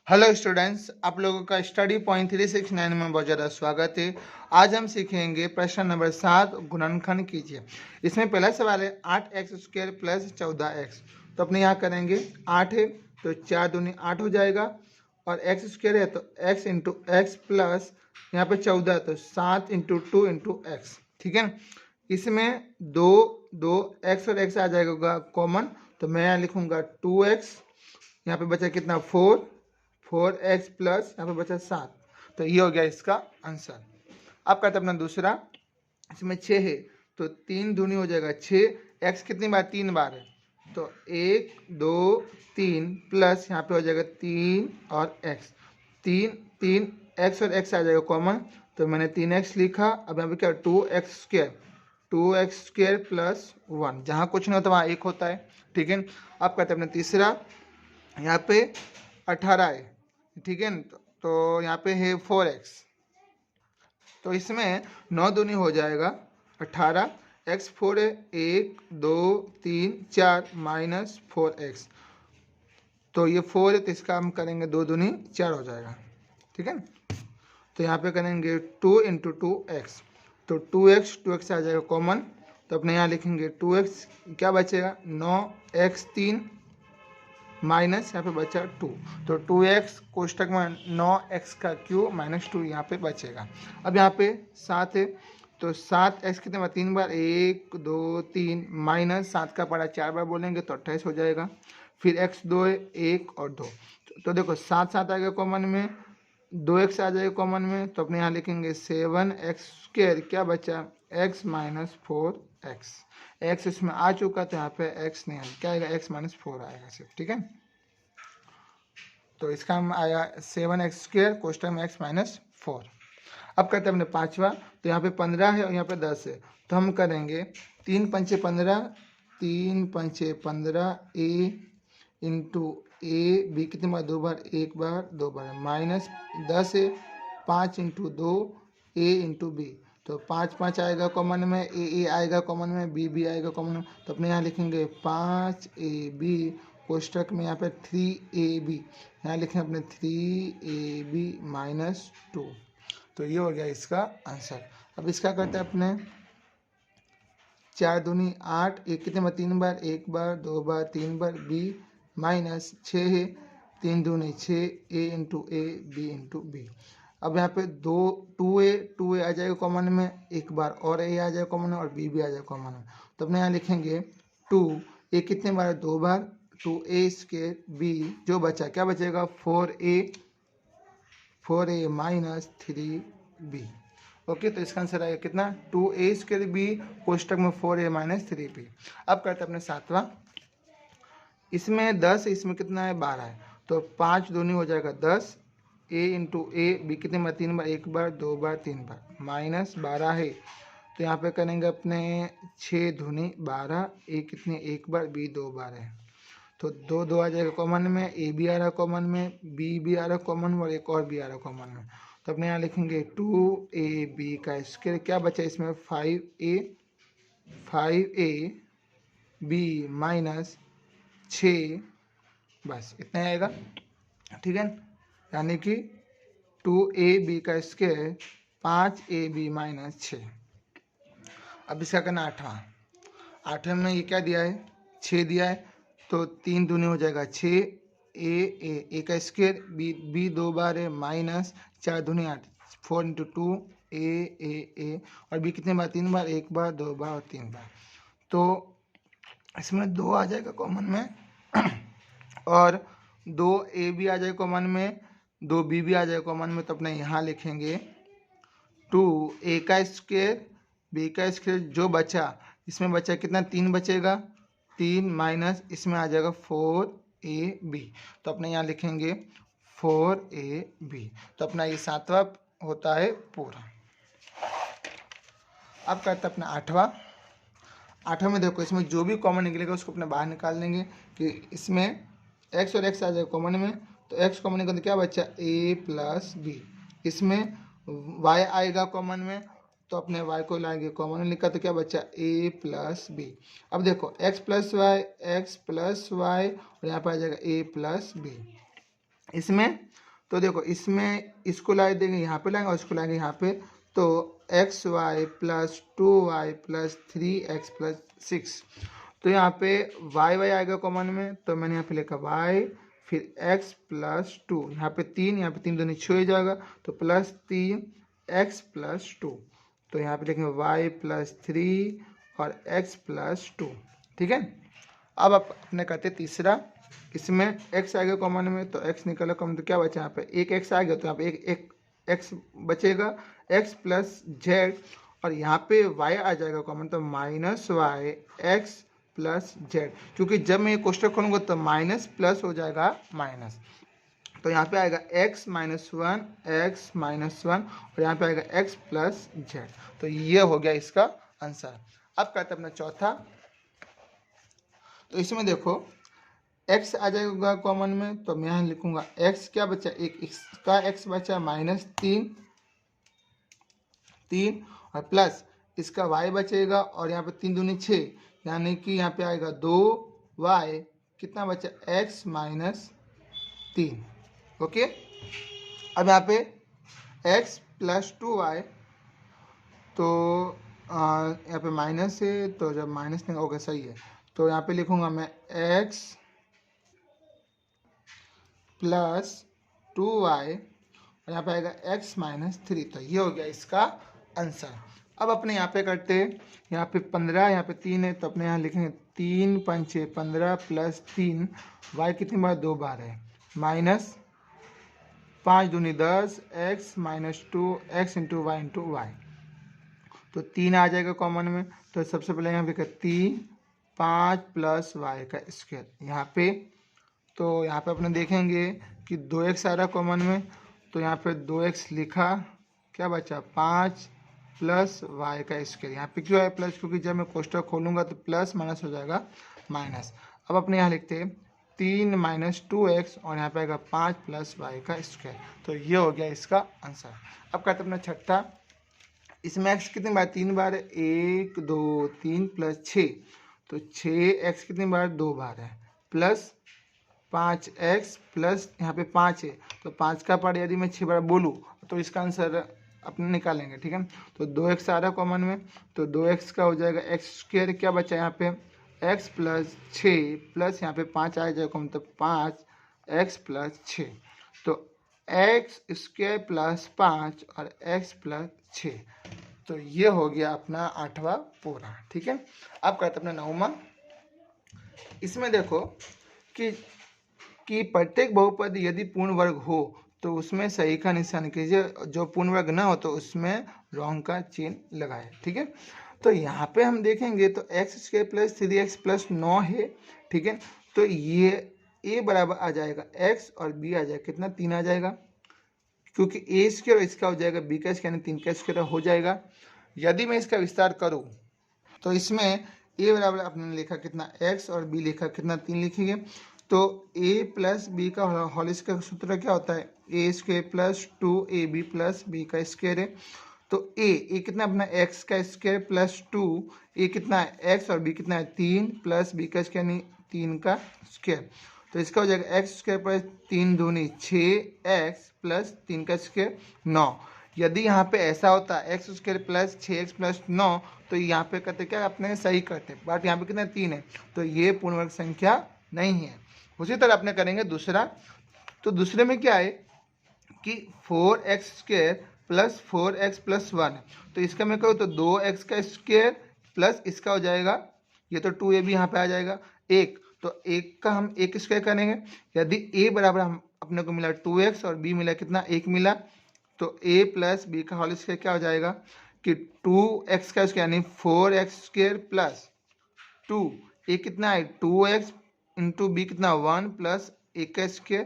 Hello students, आप लोगों का स्टडी पॉइंट 369 में बहुत ज़्यादा स्वागत है। आज हम सीखेंगे प्रश्न नंबर 7, गुणनखंड कीजिए। इसमें पहला सवाल है 8x² प्लस 14x। तो अपने यहाँ करेंगे 8 है तो 4 दूनी 8 हो जाएगा, और x² है तो x इंटू एक्स प्लस यहाँ पे 14 तो 7 इंटू 2 इंटू एक्स। ठीक है, इसमें दो दो x और x आ जाएगा कॉमन, तो मैं यहाँ लिखूंगा 2x। यहाँ पे बचा कितना 4x प्लस यहाँ पे बचा 7। तो ये हो गया इसका आंसर। अब करते अपना दूसरा, इसमें 6 है तो 3 दूनी हो जाएगा 6। x कितनी बार 3 बार है, तो 1 2 3 प्लस यहाँ पे हो जाएगा 3 और x। 3 x और x आ जाएगा कॉमन, तो मैंने 3x लिखा। अब यहाँ पे क्या 2x² प्लस 1, जहाँ कुछ नहीं होता वहाँ 1 होता है। ठीक है, अब करते अपना तीसरा, यहाँ पे 18 है। ठीक है, तो यहाँ पे है 4x, तो इसमें 9 दूनी हो जाएगा 18। x 4 है, 1 2 3 4 माइनस 4x, तो ये 4 है तो इसका हम करेंगे 2 दूनी 4 हो जाएगा। ठीक है, तो यहाँ पे करेंगे 2 इंटू 2x, तो 2x आ जाएगा कॉमन, तो अपने यहाँ लिखेंगे 2x, क्या बचेगा 9x 3 माइनस यहाँ पे बचा 2, तो 2x कोष्टक में 9x का क्यूब माइनस 2 यहाँ पे बचेगा। अब यहाँ पे 7 है तो 7x कितने बार 3 बार 1 2 3 माइनस 7 का पड़ा 4 बार बोलेंगे तो 28 हो जाएगा। फिर x 2 है 1 और 2, तो देखो 7 आ गया कॉमन में, 2x आ जाएगा कॉमन में, तो अपने यहाँ लिखेंगे 7x², क्या बचा x माइनस 4x। x इसमें आ चुका तो यहाँ पे x नहीं आएगा, क्या आएगा x माइनस 4 आएगा सिर्फ। ठीक है, तो इसका हम आया 7x² कोष्टक में x माइनस 4। अब करते हैं अपने पांचवा, तो यहाँ पे 15 है और यहाँ पे 10 है, तो हम करेंगे 3 पंचे 15, 3 पंचे 15 a इंटू ए बी, कितनी बार 2 बार 1 बार 2 बार, माइनस 10 है 5 इंटू 2 a इंटू बी, तो 5 5 आएगा कॉमन में, ए आएगा कॉमन में, बी आएगा कॉमन में, तो अपने यहाँ लिखेंगे 5ab कोष्टक में यहाँ पे 3ab, यहाँ लिखें अपने 3ab माइनस 2। तो ये हो गया इसका आंसर। अब इसका करते हैं अपने 4 दूनी 8, एक कितने बार 3 बार 1 बार 2 बार 3 बार, बी माइनस 6 है 3 दूनी 6 a into a b into b. अब यहाँ पे 2a आ जाएगा कॉमन में, एक बार और a आ जाएगा कॉमन में और b भी आ जाएगा कॉमन में, तो अपने यहाँ लिखेंगे 2a कितने बार 2 बार 2a² b, जो बचा क्या बचेगा 4a माइनस 3b। ओके, तो इसका आंसर आएगा कितना 2a² b कोष्टक में 4a माइनस 3b। अब करते हैं अपने सातवां, इसमें 10 है, इसमें कितना है 12 है, तो 5 दूनी हो जाएगा 10 a इंटू ए बी, कितने बार 3 बार 1 बार 2 बार 3 बार, माइनस 12 है, तो यहाँ पे करेंगे अपने 6 दूनी 12, ए कितने 1 बार बी 2 बार है, तो 2 2 आ जाएगा कॉमन में, ए भी आ रहा कॉमन में, बी भी आ रहा कॉमन में और एक और भी आ रहा कॉमन में, तो अपने यहाँ लिखेंगे 2ab का स्क्वायर, क्या बचा इसमें 5ab माइनस 6, बस इतना ही आएगा। ठीक है, यानी कि 2ab का स्क्वायर 5ab माइनस 6। अब इसका करना आठवां में ये क्या दिया है 6 दिया है, तो 3 दूनी हो जाएगा 6 ए का स्क्वायर बी 2 बार है माइनस 4 दूनी 8, 4 इंटू 2 ए और बी कितने बार 3 बार 1 बार 2 बार और 3 बार, तो इसमें 2 आ जाएगा कॉमन में और 2a भी आ जाएगा कॉमन में, 2b भी आ जाएगा कॉमन में, तो अपने यहाँ लिखेंगे 2a का स्क्वायर b का स्क्वायर, जो बचा इसमें बचा कितना 3 बचेगा 3 माइनस इसमें आ जाएगा 4ab, तो अपने यहाँ लिखेंगे 4ab, तो अपना ये सातवां होता है पूरा। अब करते हैं अपना आठवां में देखो, इसमें जो भी कॉमन निकलेगा उसको अपने बाहर निकाल लेंगे कि इसमें x और x आ जाएगा कॉमन में, तो x कॉमन निकल तो क्या बच्चा a प्लस बी, इसमें y आएगा कॉमन में, तो अपने y को लाएंगे कॉमन में लिखा, तो क्या बच्चा a प्लस बी। अब देखो x प्लस वाई और यहाँ पर आ जाएगा a प्लस बी, इसमें तो देखो इसमें इसको ला देंगे यहाँ पे लाएंगे और इसको लाएंगे यहाँ पे, तो x y plus 2y plus 3x plus 6। तो यहाँ पे y आएगा कॉमन में, तो मैंने यहाँ पे लिखा y फिर x प्लस 2, यहाँ पे 3, यहाँ पे 3 दूनी 6 हो जाएगा, तो प्लस 3x प्लस 2। तो यहाँ पे लिखेंगे y प्लस 3 और x प्लस 2। ठीक है, अब आप अपने करते तीसरा, इसमें x आएगा कॉमन में, तो x निकला कॉमन, तो क्या बचा यहाँ पे एक x आ गया, तो यहाँ पे एक x बचेगा x प्लस z, और यहाँ पे y आ जाएगा कॉमन, तो minus y x plus z, क्योंकि जब मैं ये कोष्टक खोलूँगा तो माइनस प्लस हो जाएगा माइनस, तो यहाँ पे आएगा x माइनस 1 और यहाँ पे आएगा x प्लस z। तो ये हो गया इसका आंसर। अब करते हैं अपना चौथा, तो इसमें देखो x आ जाएगा कॉमन में, तो मैं यहाँ लिखूंगा x क्या बचा, एक इसका x बचा माइनस 3 और प्लस इसका y बचेगा, और यहाँ पे 3 दूनी 6, यानी कि यहाँ पे आएगा 2y, कितना बचा x माइनस 3। ओके, अब यहाँ पे x प्लस 2y, तो यहाँ पे माइनस है, तो जब माइनस नहीं होगा सही है, तो यहाँ पे लिखूंगा मैं x प्लस 2y और यहाँ पे आएगा x माइनस 3। तो ये हो गया इसका आंसर। अब अपने यहाँ पे करते, यहाँ पे 15, यहाँ पे 3 है, तो अपने यहाँ लिखेंगे 3 5 15 प्लस 3, y कितनी बार 2 बार है, माइनस 5 दूनी 10, x minus 2 x into y into y, तो 3 आ जाएगा कॉमन में, तो सबसे पहले यहाँ पे 3 5 प्लस वाई का स्क्वायर, यहाँ पे तो यहाँ पे अपने देखेंगे कि 2x आ रहा कॉमन में, तो यहाँ पे 2x लिखा, क्या बचा 5 प्लस वाई का स्क्वायर, यहाँ पे क्यों है प्लस, क्योंकि जब मैं कोष्टक खोलूँगा तो प्लस माइनस हो जाएगा माइनस। अब अपने यहाँ लिखते हैं 3 माइनस 2x और यहाँ पे आएगा 5 प्लस वाई का स्क्वायर। तो ये हो गया इसका आंसर। अब कहते हैं अपना छठा, इसमें x कितनी बार 3 बार है, 1 2 3 प्लस 6, तो 6x कितनी बार 2 बार है, प्लस 5x प्लस यहाँ पे 5 है, तो 5 का पार्ट यदि मैं 6 बार बोलूँ तो इसका आंसर अपने निकालेंगे। ठीक है, तो 2x आ रहा कॉमन में, तो 2x का हो जाएगा x स्क्वायर, क्या बचा यहाँ पे x प्लस 6 प्लस यहाँ पे 5 आ जाएगा कॉमन, तो 5x प्लस 6, तो x स्क्वायर प्लस 5 और x प्लस 6। तो ये हो गया अपना 8वां पूरा। ठीक है, अब करते अपना 9वां, इसमें देखो कि प्रत्येक बहुपद यदि पूर्ण वर्ग हो तो उसमें सही का निशान कीजिए, जो पूर्ण वर्ग ना हो तो उसमें रॉन्ग का चिन्ह लगाए। ठीक है, तो यहाँ पे हम देखेंगे तो x square plus 3x plus 9 है। ठीक है, तो ये a बराबर आ जाएगा x और b आ जाएगा कितना 3 आ जाएगा, क्योंकि a स्क्वायर इसका हो जाएगा b का स्क्वायर 3 का स्क्वायर हो जाएगा। यदि मैं इसका विस्तार करूँ तो इसमें a बराबर आपने लिखा कितना x और b लिखा कितना 3 लिखेंगे, तो a प्लस बी का होल स्क्वायर का सूत्र क्या होता है, A square plus 2ab plus B का स्क्वायर है। तो a कितना अपना x का स्क्वायर प्लस 2, a कितना है x और b कितना है 3 प्लस b का स्क्वायर नहीं 3 का स्क्वायर, तो इसका हो जाएगा x स्क्वायर प्लस 3 दूनी 6x प्लस 3 का स्क्वायर 9। यदि यहाँ पे ऐसा होता है x square plus 6x plus 9, तो यहाँ पे करते क्या अपने सही करते, बट यहाँ पे कितना 3 है, तो ये पूर्ण वर्ग संख्या नहीं है। उसी तरह अपने करेंगे दूसरा, तो दूसरे में क्या है कि 4x square plus 4x plus 1, तो इसका मैं करूँ तो 2x का स्क्वायर प्लस इसका हो जाएगा, ये तो 2ab यहाँ पे आ जाएगा एक, तो एक का हम एक स्क्वायर करेंगे। यदि a बराबर हम अपने को मिला 2x और b मिला कितना 1 मिला, तो a प्लस b का होल स्क्वायर क्या हो जाएगा कि 2x का स्क्वायर यानी 4x स्क्वायर प्लस 2, a कितना है 2x इंटू बी कितना 1 प्लस 1 का स्क्वायर,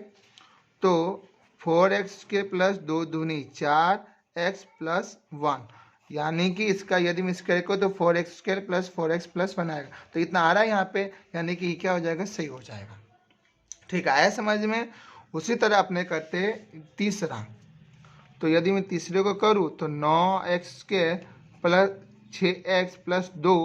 तो 4x स्क्वायर प्लस 2 दूनी 4x प्लस 1, यानी कि इसका यदि मैं स्क्वायर को तो 4x square plus 4x plus 1 आएगा, तो इतना आ रहा है यहाँ पे, यानी कि क्या हो जाएगा सही हो जाएगा। ठीक आया समझ में। उसी तरह अपने करते तीसरा, तो यदि मैं तीसरे को करूँ तो 9x square plus 6x plus 2,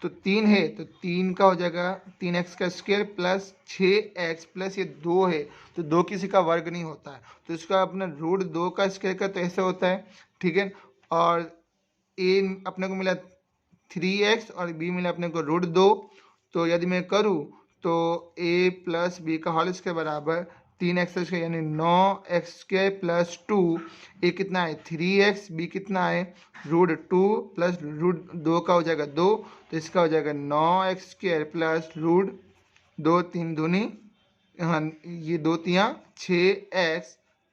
तो 3 है तो 3 का हो जाएगा 3x का स्क्वायर प्लस 6x प्लस ये 2 है, तो 2 किसी का वर्ग नहीं होता है, तो इसका अपना रूट 2 का स्क्वायर का तो ऐसे होता है, ठीक है। और a अपने को मिला 3x और b मिला अपने को रूट 2, तो यदि मैं करूँ तो a प्लस बी का होल स्क्वायर बराबर 3x स्क्वायर यानी 9x स्क्वायर प्लस 2, ए कितना है 3x, बी कितना है रूट 2 प्लस रूट 2 का हो जाएगा 2, तो इसका हो जाएगा 9x स्क्वायर प्लस रूट 2 3 दूनी, हाँ ये 2 3 6x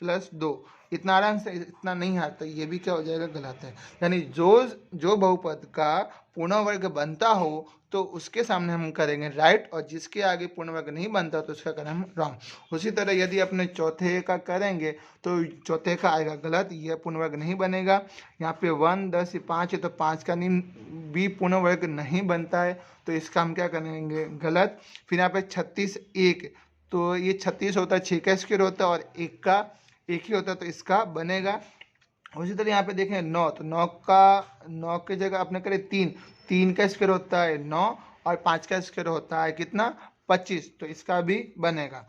प्लस 2, इतना आराम से इतना नहीं आता, ये भी क्या हो जाएगा गलत है। यानी जो बहुपद का पूर्ण वर्ग बनता हो तो उसके सामने हम करेंगे राइट, और जिसके आगे पूर्ण वर्ग नहीं बनता तो उसका करें हम रॉन्ग। उसी तरह यदि अपने चौथे का करेंगे तो चौथे का आएगा गलत, यह पूर्ण वर्ग नहीं बनेगा। यहाँ पे 1 10 5 है तो 5 का नहीं भी पूर्ण वर्ग नहीं बनता है, तो इसका हम क्या करेंगे गलत। फिर यहाँ पे 36 1, तो ये 36 होता है 6 का स्क्वायर होता है और 1 का 1 ही होता है, तो इसका बनेगा। उसी तरह यहाँ पे देखें 9, तो 9 की जगह अपने करें 3 का स्क्वायर होता है 9 और 5 का स्क्वायर होता है कितना 25, तो इसका भी बनेगा।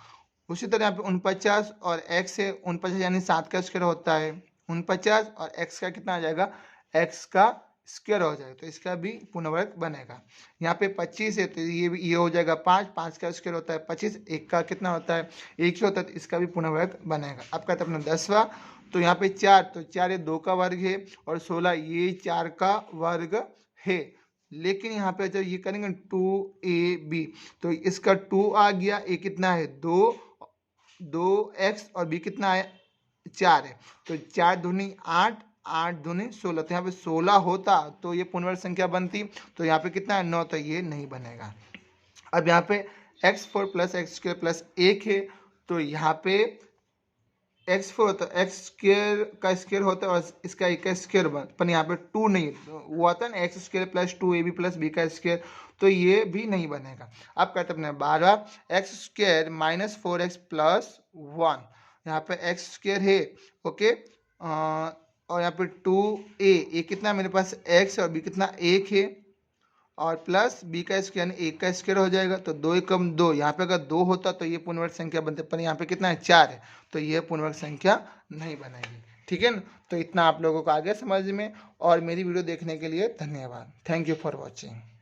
उसी तरह यहाँ पे 49 और x है 49 यानी 7 का स्क्वायर होता है 49 और x का कितना आ जाएगा x का स्क्वायर हो जाएगा, तो इसका भी पूर्ण वर्ग बनेगा। यहाँ पे 25 है तो ये हो जाएगा 5 का स्क्वायर होता है 25, 1 का कितना होता है 1 ही होता है, तो इसका भी पूर्ण वर्ग बनेगा। अब कहते हैं अपना 10वां, तो यहाँ पे 4, तो 4 ये 2 का वर्ग है और 16 ये 4 का वर्ग है। लेकिन यहाँ पे जब ये करेंगे 2ab, तो इसका 2 आ गया, a कितना है 2x और b कितना है 4 है, तो 4 दूनी 8 8 दूनी 16, तो यहाँ पे 16 होता तो ये पूर्ण वर्ग संख्या बनती, तो यहाँ पे कितना है 9, तो ये नहीं बनेगा। अब यहाँ पे x4 plus x square plus 1 है, तो यहाँ पे x4 तो x स्क्वायर का स्क्वायर होता है और इसका एक का स्क्वायर बन, पर यहाँ पे 2 नहीं हुआ था ना, x square plus 2ab plus B का स्क्वायर, तो ये भी नहीं बनेगा। अब कहते हैं अपने 12 x square minus 4x plus 1, यहाँ पे एक्स स्क्वायर है ओके, और यहाँ पे 2a कितना मेरे पास x और b कितना 1 है और प्लस b का स्क्वायर यानी 1 का स्क्वायर हो जाएगा, तो 2 एकम 2, यहाँ पे अगर 2 होता तो ये पूर्ण वर्ग संख्या बनते, पर यहाँ पे कितना है 4 है, तो ये पूर्ण वर्ग संख्या नहीं बनेगी। ठीक है ना, तो इतना आप लोगों को आ गया समझ में, और मेरी वीडियो देखने के लिए धन्यवाद। Thank you for watching.